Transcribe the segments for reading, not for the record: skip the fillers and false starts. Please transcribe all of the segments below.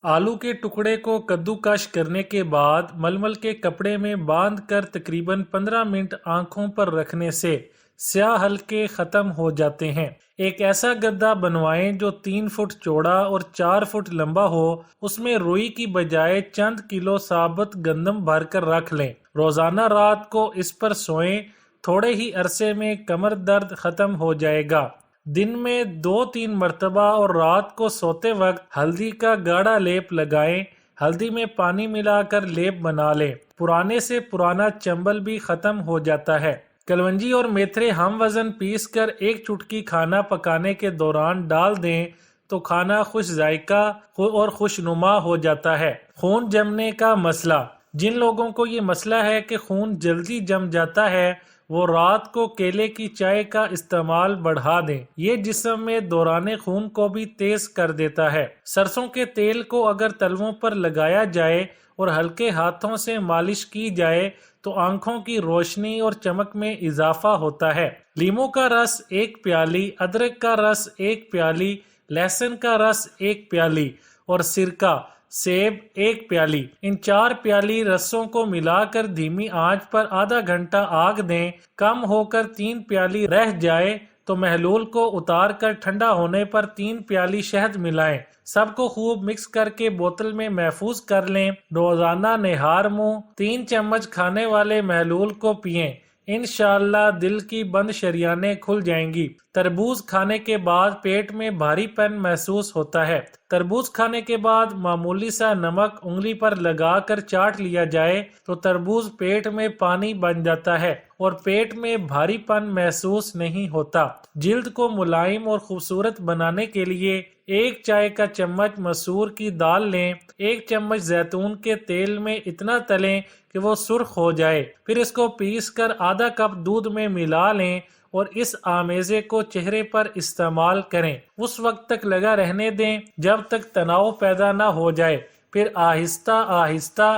आलू के टुकड़े को कद्दूकस करने के बाद मलमल के कपड़े में बांध कर तकरीबन 15 मिनट आंखों पर रखने से स्याह हल्के खत्म हो जाते हैं। एक ऐसा गद्दा बनवाएं जो 3 फुट चौड़ा और 4 फुट लंबा हो। उसमें रुई की बजाय चंद किलो साबुत गंदम भर कर रख लें। रोजाना रात को इस पर सोएं। थोड़े ही अरसे में कमर दर्द खत्म हो जाएगा। दिन में 2-3 मरतबा और रात को सोते वक्त हल्दी का गाढ़ा लेप लगाएं। हल्दी में पानी मिलाकर लेप बना लें। पुराने से पुराना चंबल भी खत्म हो जाता है। कलवंजी और मेथरे हम वजन पीस कर एक चुटकी खाना पकाने के दौरान डाल दें तो खाना खुश जायका और खुशनुमा हो जाता है। खून जमने का मसला। जिन लोगों को ये मसला है कि खून जल्दी जम जाता है वो रात को केले की चाय का इस्तेमाल बढ़ा दें। ये जिस्म में दौराने खून को भी तेज कर देता है। सरसों के तेल को अगर तलवों पर लगाया जाए और हल्के हाथों से मालिश की जाए तो आंखों की रोशनी और चमक में इजाफा होता है। लीमू का रस 1 प्याली, अदरक का रस 1 प्याली, लहसुन का रस 1 प्याली और सिरका सेब 1 प्याली। इन 4 प्याली रसों को मिलाकर धीमी आंच पर आधा घंटा आग दें। कम होकर 3 प्याली रह जाए तो महलूल को उतार कर ठंडा होने पर 3 प्याली शहद मिलाएं। सबको खूब मिक्स करके बोतल में महफूज कर लें। रोजाना निहार मुंह 3 चम्मच खाने वाले महलूल को पिएं। इंशाअल्लाह दिल की बंद शरियानें खुल जाएंगी। तरबूज खाने के बाद पेट में भारीपन महसूस होता है। तरबूज खाने के बाद मामूली सा नमक उंगली पर लगाकर चाट लिया जाए तो तरबूज पेट में पानी बन जाता है और पेट में भारीपन महसूस नहीं होता। जिल्द को मुलायम और खूबसूरत बनाने के लिए 1 चाय का चम्मच मसूर की दाल लें। 1 चम्मच जैतून के तेल में इतना तलें कि वो सुर्ख हो जाए। फिर इसको पीस कर आधा कप दूध में मिला लें और इस आमेजे को चेहरे पर इस्तेमाल करें। उस वक्त तक लगा रहने दें जब तक तनाव पैदा ना हो जाए। फिर आहिस्ता आहिस्ता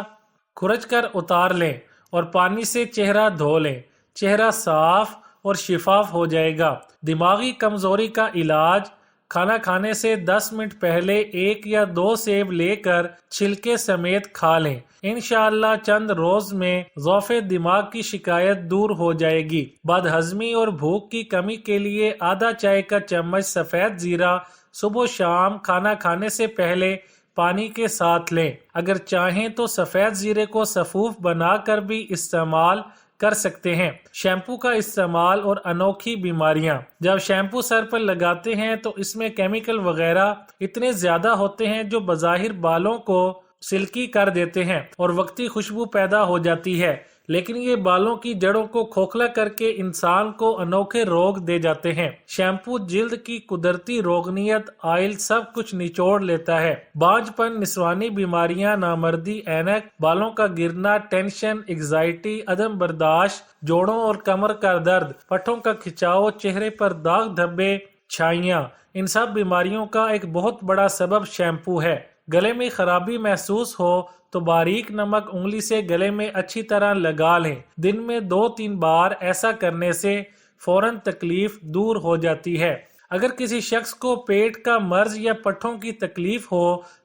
खुरच कर उतार लें और पानी से चेहरा धो लें। चेहरा साफ और शिफाफ हो जाएगा। दिमागी कमजोरी का इलाज। खाना खाने से 10 मिनट पहले 1 या 2 सेब लेकर छिलके समेत खा लें। इंशाअल्लाह चंद रोज में ज़ौफ़े दिमाग की शिकायत दूर हो जाएगी। बदहजमी और भूख की कमी के लिए आधा चाय का चम्मच सफेद जीरा सुबह शाम खाना खाने से पहले पानी के साथ लें। अगर चाहें तो सफेद जीरे को सफूफ बनाकर भी इस्तेमाल कर सकते हैं। शैम्पू का इस्तेमाल और अनोखी बीमारियां। जब शैम्पू सर पर लगाते हैं तो इसमें केमिकल वगैरह इतने ज्यादा होते हैं जो बज़ाहिर बालों को सिल्की कर देते हैं और वक्ती खुशबू पैदा हो जाती है, लेकिन ये बालों की जड़ों को खोखला करके इंसान को अनोखे रोग दे जाते हैं। शैम्पू जिल्द की कुदरती रोगनियत ऑयल सब कुछ निचोड़ लेता है। बांझपन, निस्वानी बीमारियां, नामर्दी, ऐनक, बालों का गिरना, टेंशन, एग्जाइटी, अदम बर्दाश्त, जोड़ों और कमर का दर्द, पट्टों का खिंचाव, चेहरे पर दाग धब्बे, छाइयां, इन सब बीमारियों का एक बहुत बड़ा सबब शैम्पू है। गले में खराबी महसूस हो तो बारीक नमक उंगली से गले में अच्छी तरह लगा लें। दिन में 2-3 बार ऐसा करने से फौरन तकलीफ दूर हो जाती है। अगर किसी शख्स को पेट का मर्ज या पट्ठों की तकलीफ हो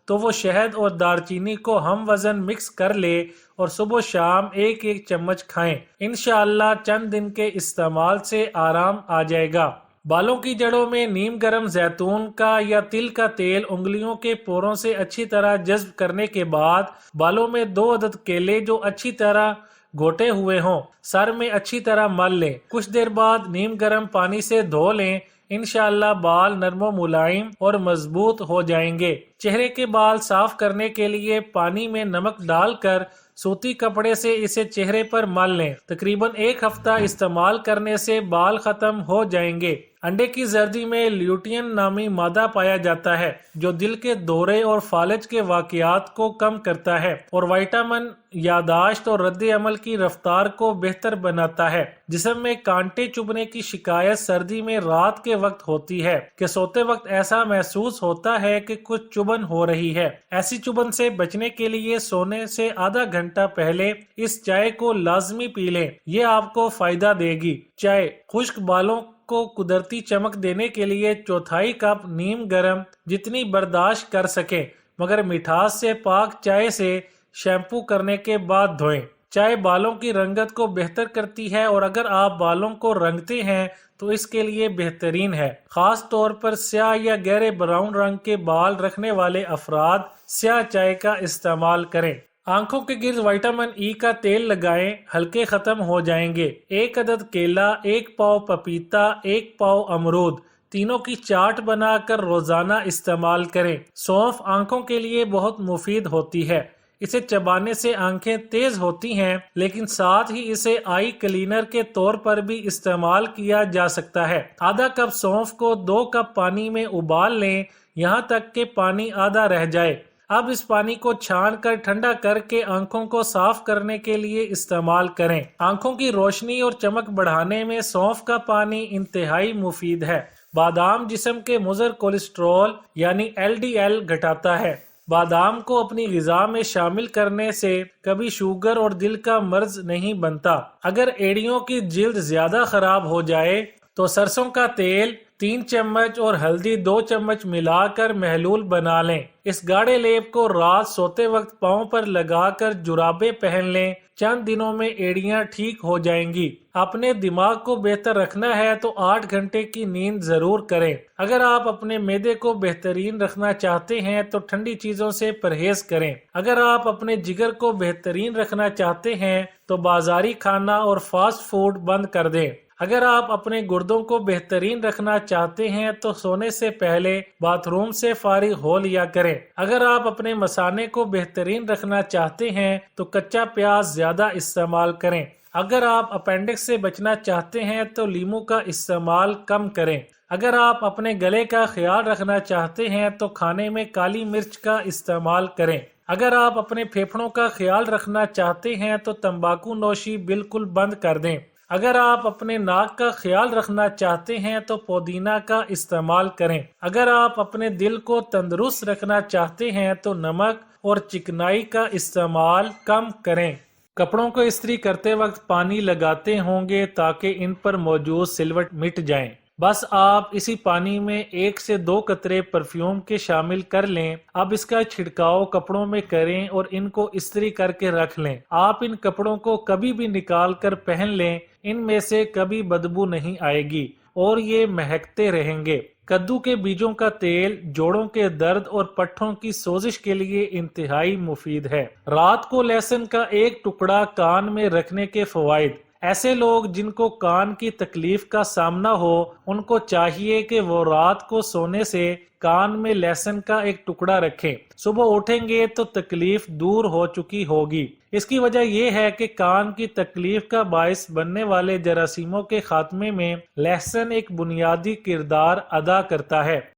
तो वो शहद और दालचीनी को हम वजन मिक्स कर ले और सुबह शाम 1-1 चम्मच खाएं। इंशाअल्लाह चंद दिन के इस्तेमाल से आराम आ जाएगा। बालों की जड़ों में नीम गर्म जैतून का या तिल का तेल उंगलियों के पोरों से अच्छी तरह जज्ब करने के बाद बालों में 2 अदद केले जो अच्छी तरह घोटे हुए हों सर में अच्छी तरह मल लें। कुछ देर बाद नीम गर्म पानी से धो लें। इंशाअल्लाह बाल नरमो मुलायम और मजबूत हो जाएंगे। चेहरे के बाल साफ करने के लिए पानी में नमक डालकर सूती कपड़े से इसे चेहरे पर मल लें। तकरीबन 1 हफ्ता इस्तेमाल करने से बाल खत्म हो जाएंगे। अंडे की जर्दी में ल्यूटियन नामी मादा पाया जाता है जो दिल के दौरे और फालज के वाकयात को कम करता है और विटामिन यादाश्त और रद्द अमल की रफ्तार को बेहतर बनाता है। जिस्म में कांटे चुभने की शिकायत सर्दी में रात के वक्त होती है कि सोते वक्त ऐसा महसूस होता है कि कुछ चुभन हो रही है। ऐसी चुभन से बचने के लिए सोने से आधा घंटा पहले इस चाय को लाजमी पी लें। ये आपको फायदा देगी। चाय खुश्क बालों को कुदरती चमक देने के लिए 1/4 कप नीम गर्म जितनी बर्दाश्त कर सकें मगर मिठास से पाक चाय से शैम्पू करने के बाद धोएं। चाय बालों की रंगत को बेहतर करती है और अगर आप बालों को रंगते हैं तो इसके लिए बेहतरीन है। खास तौर पर स्याह या गहरे ब्राउन रंग के बाल रखने वाले अफराद स्याह चाय का इस्तेमाल करें। आंखों के गिर्द विटामिन ई का तेल लगाएं, हल्के खत्म हो जाएंगे। 1 अदद केला, 1 पाव पपीता, 1 पाव अमरूद, तीनों की चाट बनाकर रोजाना इस्तेमाल करें। सौंफ आंखों के लिए बहुत मुफीद होती है। इसे चबाने से आंखें तेज होती हैं, लेकिन साथ ही इसे आई क्लीनर के तौर पर भी इस्तेमाल किया जा सकता है। आधा कप सौंफ को 2 कप पानी में उबाल लें, यहाँ तक कि पानी आधा रह जाए। अब इस पानी को छान कर ठंडा करके आंखों को साफ करने के लिए इस्तेमाल करें। आंखों की रोशनी और चमक बढ़ाने में सौंफ का पानी इंतहाई मुफीद है। बादाम जिस्म के मुज़र कोलेस्ट्रॉल यानी LDL घटाता है। बादाम को अपनी ग़िज़ा में शामिल करने से कभी शुगर और दिल का मर्ज नहीं बनता। अगर एड़ियों की जिल्द ज्यादा खराब हो जाए तो सरसों का तेल 3 चम्मच और हल्दी 2 चम्मच मिलाकर महलूल बना लें। इस गाढ़े लेप को रात सोते वक्त पाँव पर लगाकर जुराबे पहन लें। चंद दिनों में एड़ियां ठीक हो जाएंगी। अपने दिमाग को बेहतर रखना है तो 8 घंटे की नींद जरूर करें। अगर आप अपने मैदे को बेहतरीन रखना चाहते हैं तो ठंडी चीजों से परहेज करें। अगर आप अपने जिगर को बेहतरीन रखना चाहते हैं तो बाजारी खाना और फास्ट फूड बंद कर दें। अगर आप अपने गुर्दों को बेहतरीन रखना चाहते हैं तो सोने से पहले बाथरूम से फारिग हो लिया करें। अगर आप अपने मसाने को बेहतरीन रखना चाहते हैं तो कच्चा प्याज ज्यादा इस्तेमाल करें। अगर आप अपेंडिक्स से बचना चाहते हैं तो लीमू का इस्तेमाल कम करें। अगर आप अपने गले का ख्याल रखना चाहते हैं तो खाने में काली मिर्च का इस्तेमाल करें। अगर आप अपने फेफड़ों का ख्याल रखना चाहते हैं तो तंबाकू नोशी बिल्कुल बंद कर दें। अगर आप अपने नाक का ख्याल रखना चाहते हैं तो पुदीना का इस्तेमाल करें। अगर आप अपने दिल को तंदुरुस्त रखना चाहते हैं तो नमक और चिकनाई का इस्तेमाल कम करें। कपड़ों को इस्त्री करते वक्त पानी लगाते होंगे ताकि इन पर मौजूद सिलवट मिट जाएं। बस आप इसी पानी में 1 से 2 कतरे परफ्यूम के शामिल कर लें। अब इसका छिड़काव कपड़ों में करें और इनको इस्त्री करके रख लें। आप इन कपड़ों को कभी भी निकाल कर पहन लें, इनमें से कभी बदबू नहीं आएगी और ये महकते रहेंगे। कद्दू के बीजों का तेल जोड़ों के दर्द और पट्ठों की सोजिश के लिए इंतहाई मुफीद है। रात को लहसुन का 1 टुकड़ा कान में रखने के फवाइद। ऐसे लोग जिनको कान की तकलीफ का सामना हो उनको चाहिए कि वो रात को सोने से कान में लहसुन का 1 टुकड़ा रखें। सुबह उठेंगे तो तकलीफ दूर हो चुकी होगी। इसकी वजह यह है कि कान की तकलीफ का बायस बनने वाले जरासीमों के खात्मे में लहसुन एक बुनियादी किरदार अदा करता है।